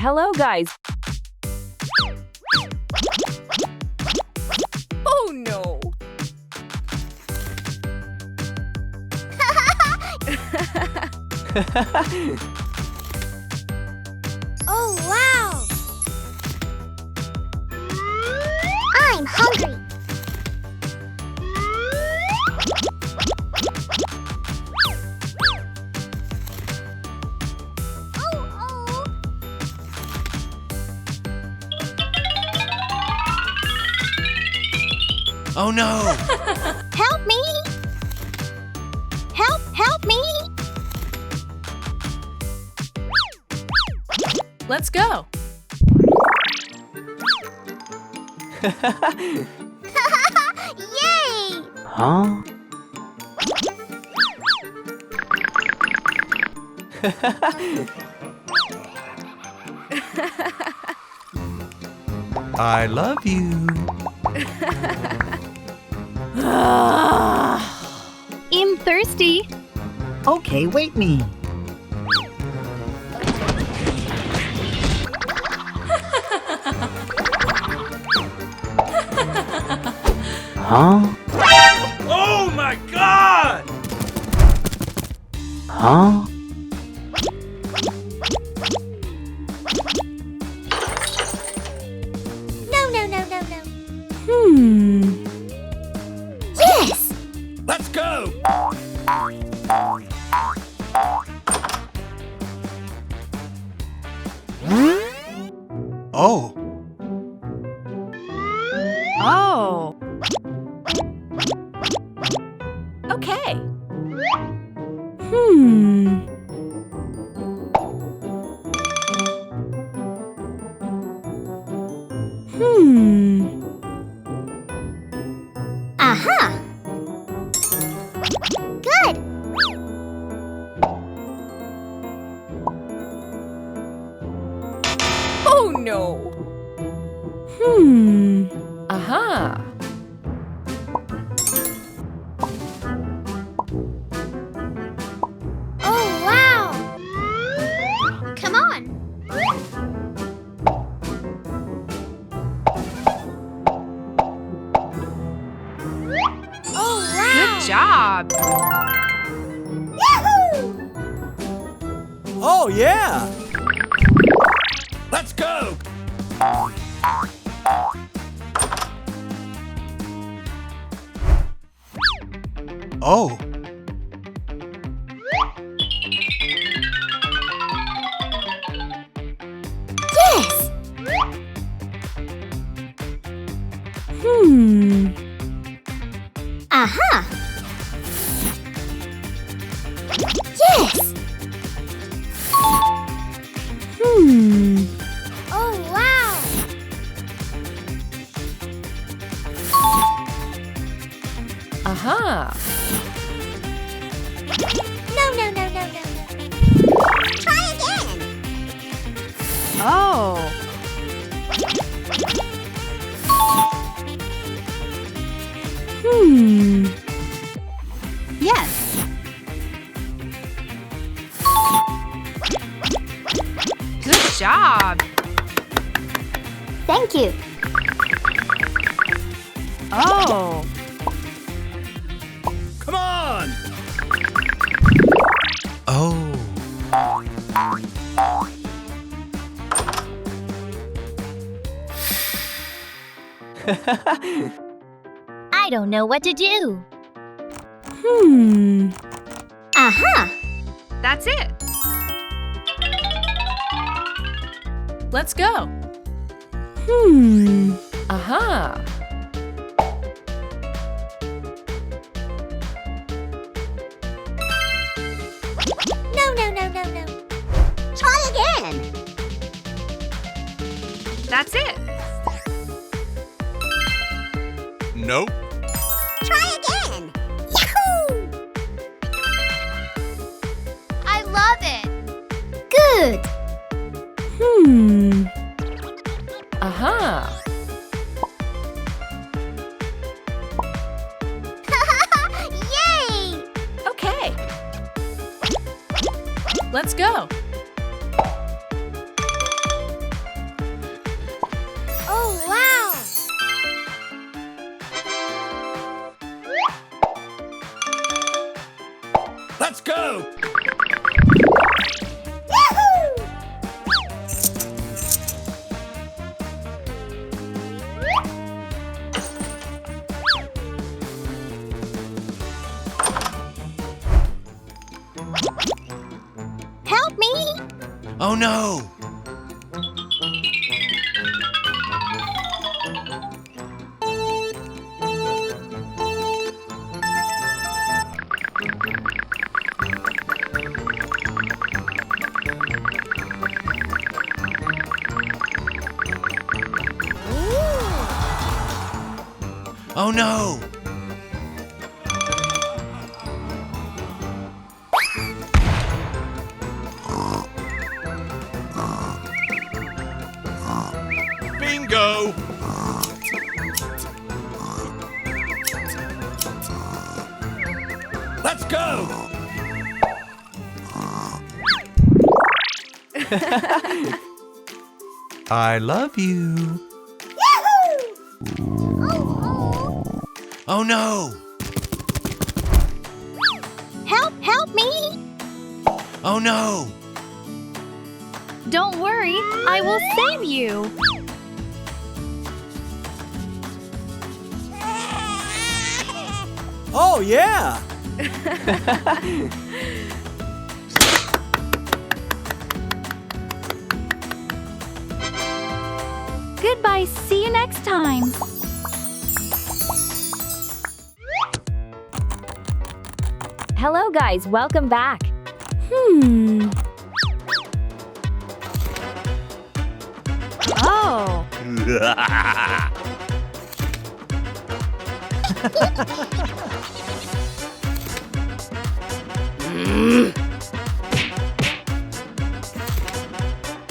Hello, guys. Oh, no. Oh, wow! I'm hungry. Oh no! Help me! Help me! Let's go. Yay! Huh? I love you. I'm thirsty. Okay, wait me. Huh? Oh my God! Huh? No. Yes! Let's go! Oh. Oh. Okay. Aha! Good! Oh, no. Aha. Oh, wow! Come on! Oh, wow! Good job. Yahoo! Oh yeah! Let's go! Oh. Yes! Aha! Yes! Oh, wow! Aha. No. Try again! Oh. Yes! Good job. Thank you! Oh. Come on! Oh. I don't know what to do. Aha! That's it. Let's go. Aha. No. Try again! That's it. Nope. Try again! Yahoo! I love it! Good! Aha. Yay! Okay. Let's go. Let's go! Help me! Oh no! Oh no! Bingo! Let's go! I love you. Oh no! Help me! Oh no! Don't worry, I will save you. Oh, yeah! Goodbye, see you next time. Hello guys, welcome back. Oh.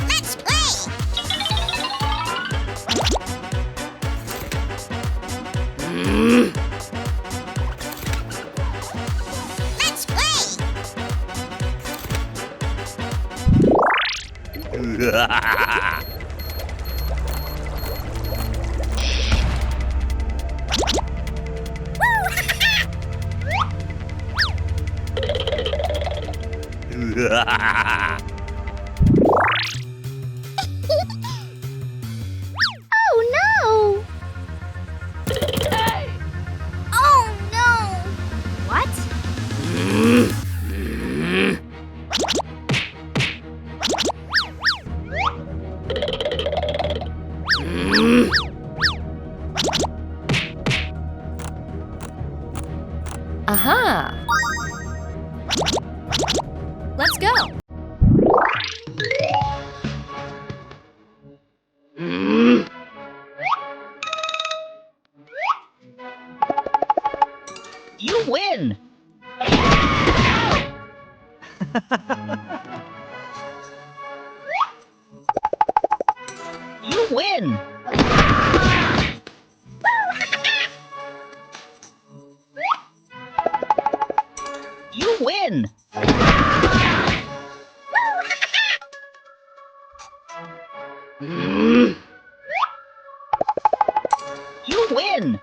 Let's play! Let's play! Oh no! Oh no! What? Aha! Let's go. You win! You win! You win! You win!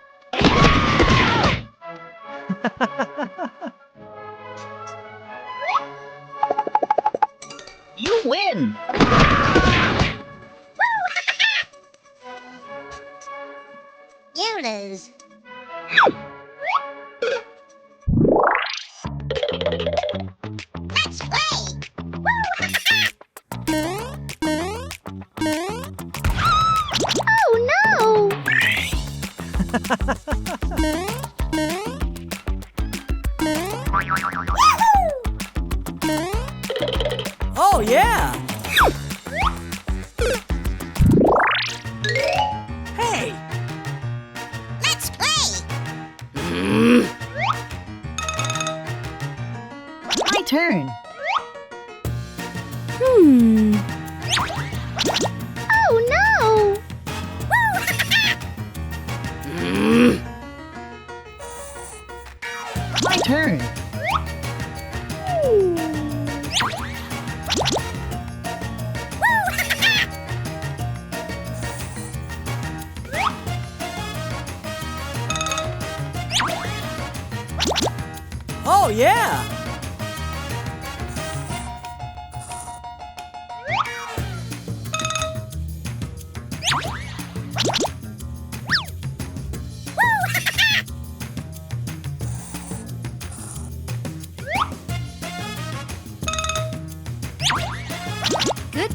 You win! You lose. Let's play! Oh no! Oh, yeah! Hey! Let's play! My turn! Oh no! My turn! Oh, yeah!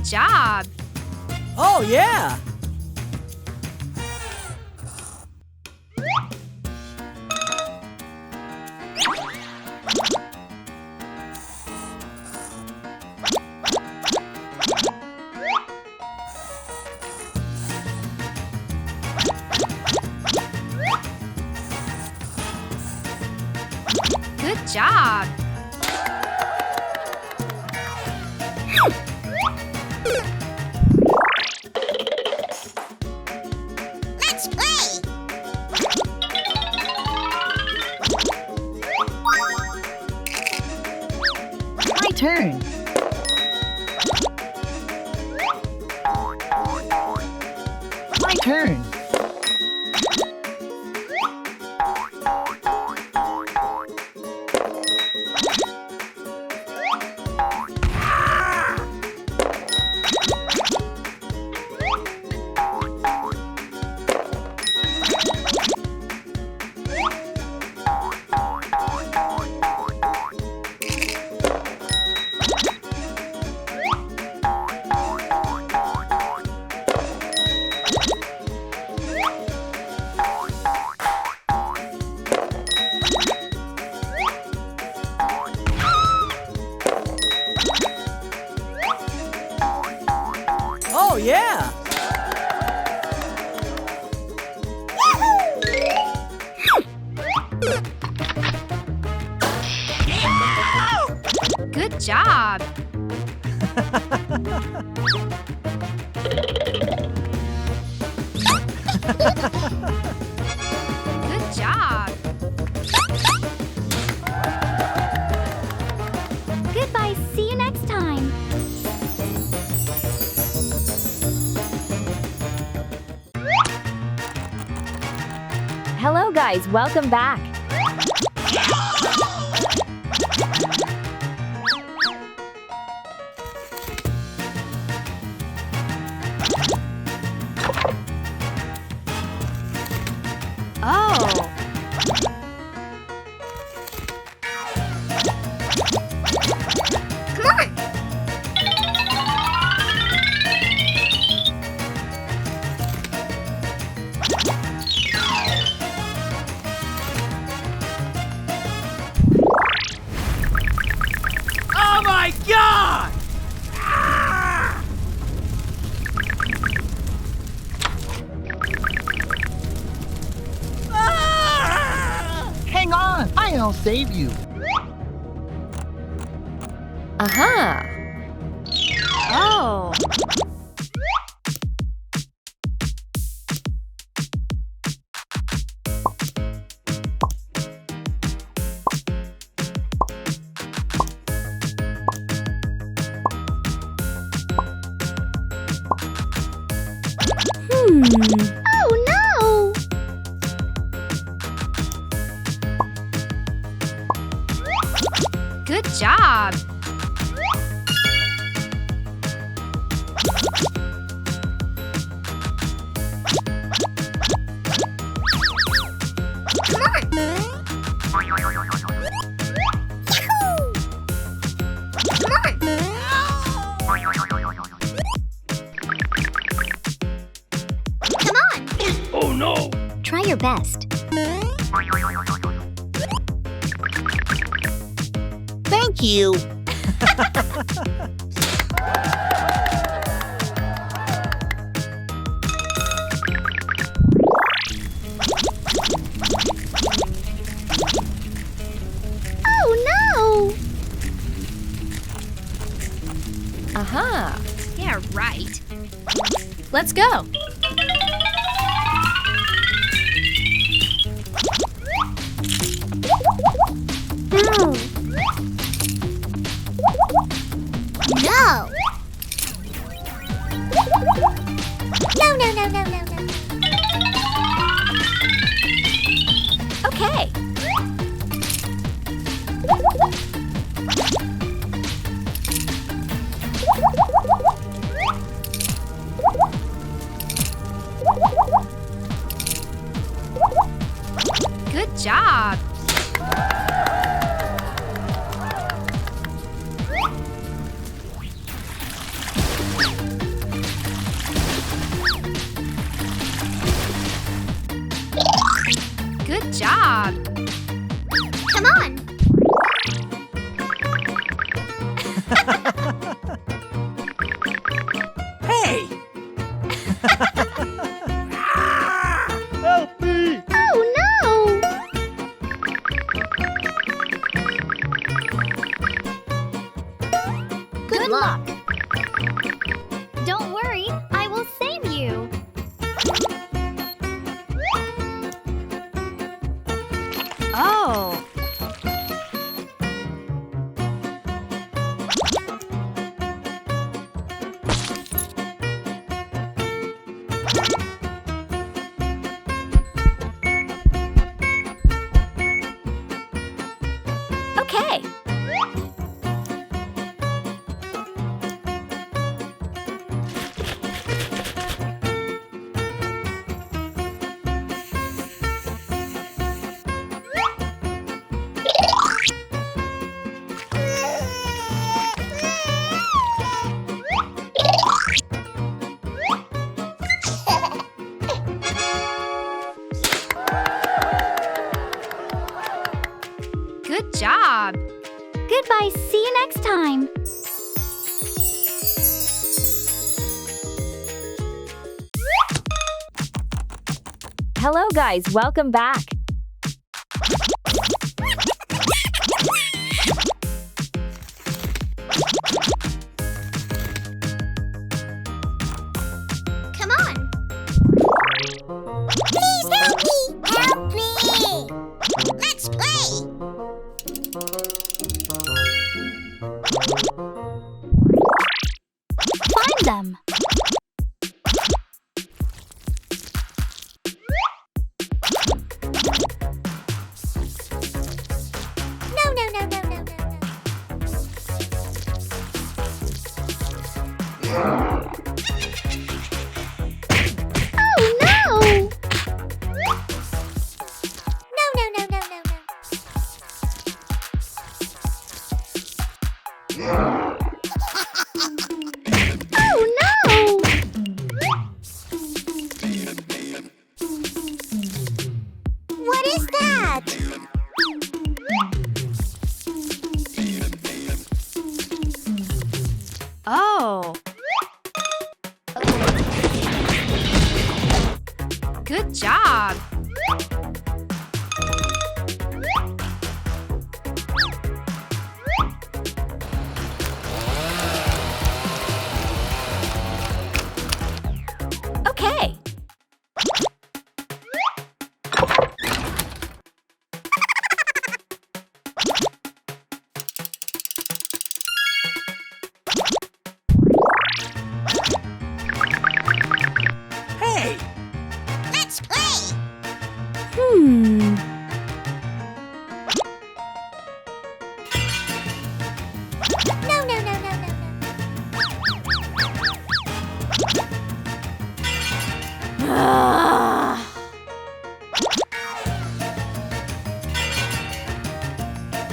Good job. Oh, yeah. Good job. Let's play. My turn. My turn. Oh, yeah. Good job. Good job. Goodbye. See you next time. Hello, guys. Welcome back. Oh. Come on. Oh, my God. Ah! Ah! Hang on. I'll save you. Aha. Oh. Oh no! Good job. Come on! Yahoo! Come on! Come on! Oh no! Try your best. Thank you. Oh no! Aha. Yeah, right. Let's go. No. No. No, no, no, no, no, no. Okay. Good job. Hey! Help me! Oh no! Good luck. Don't worry, I will save you. Oh. Okay. Good job. Goodbye. See you next time. Hello guys, welcome back. Come on. Please help me. Help me. Let's play. Find them. No, no, no, no, no, no, no. Oh no! No, no, no, no, no, no. Oh no! What is that? Oh. Good job. Okay. Hey! Let's play. No, no, no, no, no, no.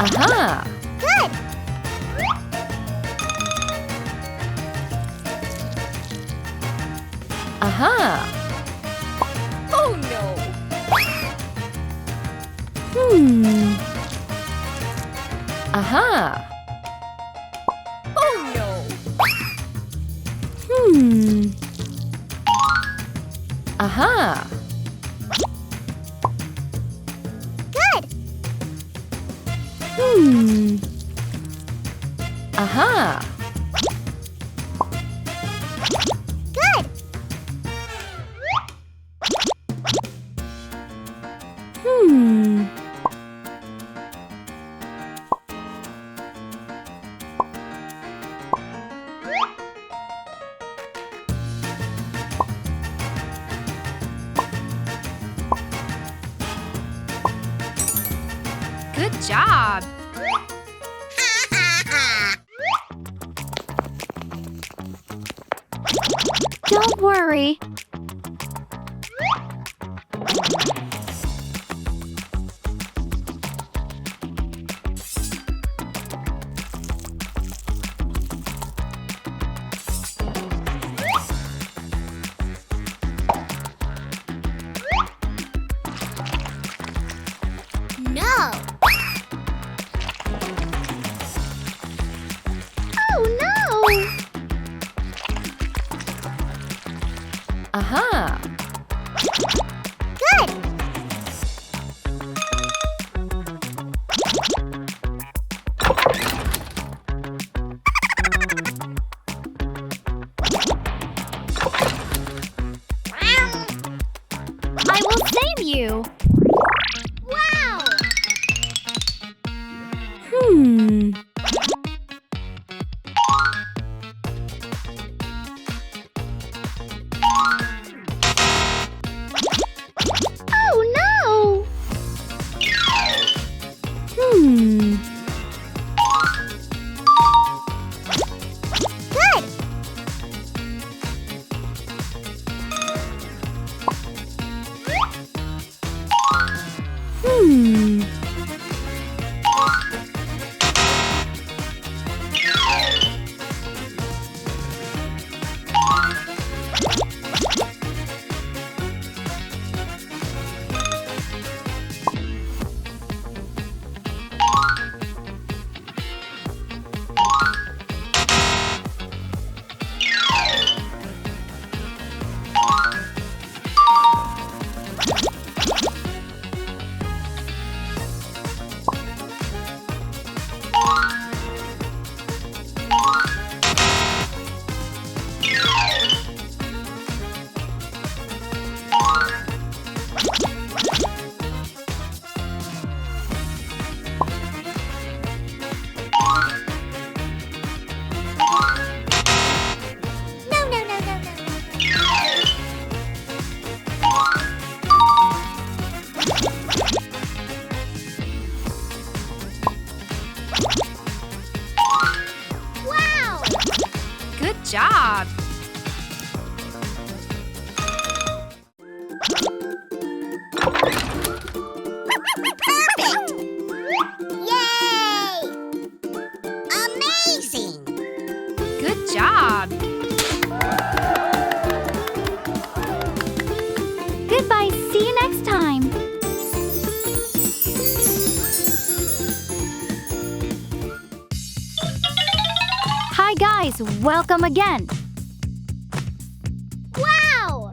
Aha. Good. Aha. Oh no. Aha. Oh no. Aha. Good. Aha. Good. Good job. Don't worry. No. Oh Uh-huh. Good. I will save you. Wow. Oh no. Good. No, no, no, no, no. Wow. Good job. Perfect. Yay. Amazing. Good job. Goodbye. See you next time. Hi guys, welcome again. Wow.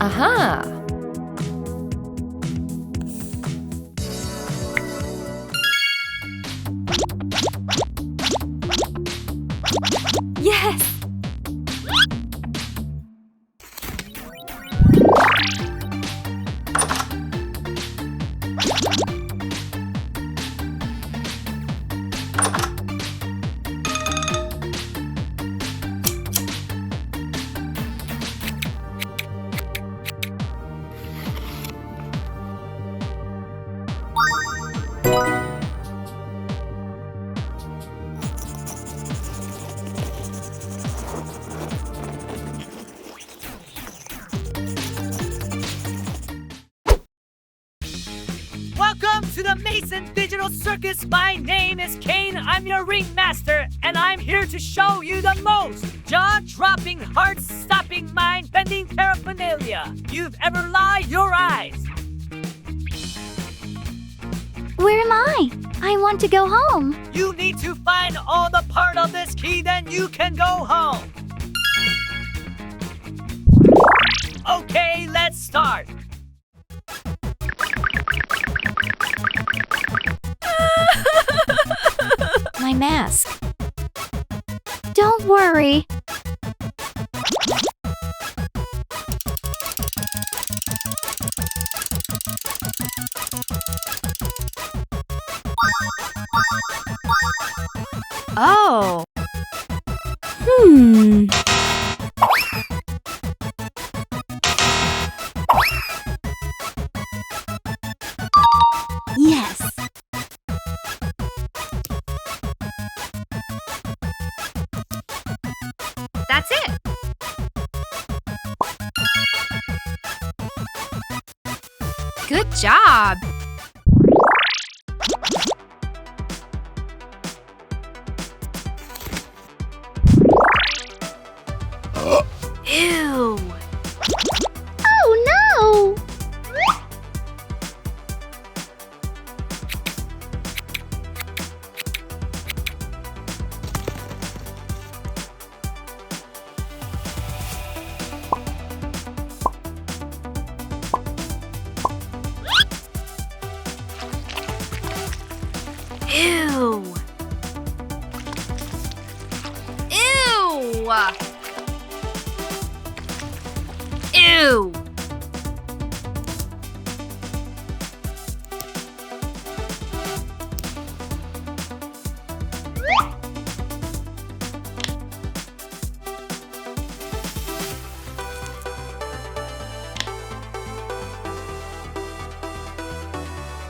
Uh-huh. Yes. Welcome to the Mason Digital Circus. My name is Kane. I'm your ringmaster, and I'm here to show you the most jaw-dropping, heart-stopping, mind-bending paraphernalia you've ever lied your eyes. Where am I? I want to go home. You need to find all the part of this key, then you can go home. Okay, let's start. My mask. Don't worry. Oh. Yes. That's it. Good job.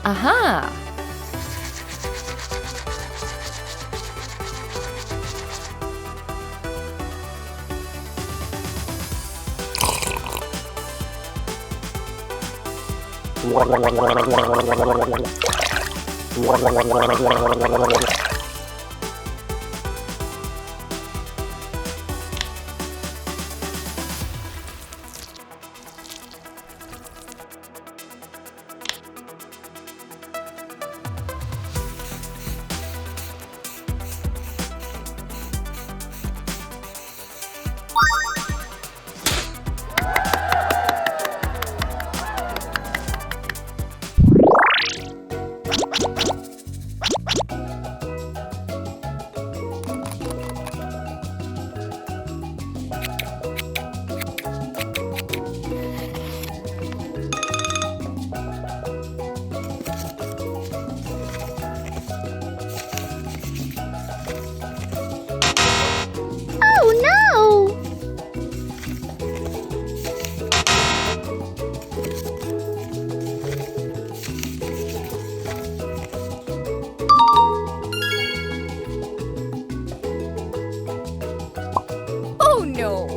Uh-huh. Oh no! Oh no!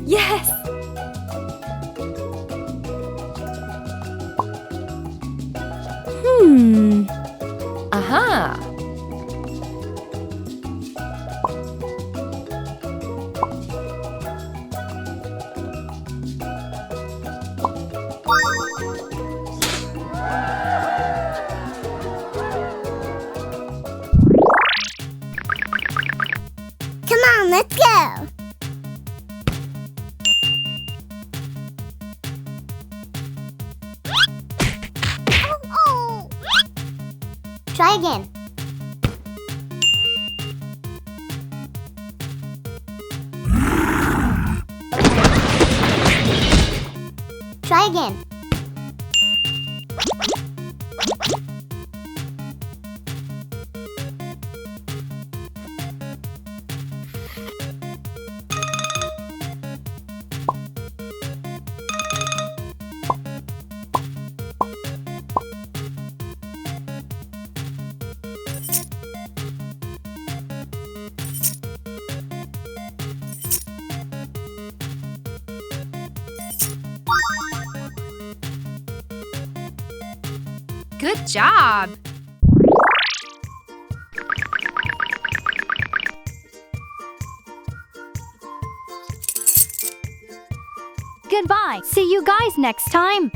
Yes! Uh-huh. Come on, let's go. Oh. Try again. Try again. Good job! Goodbye. See you guys next time.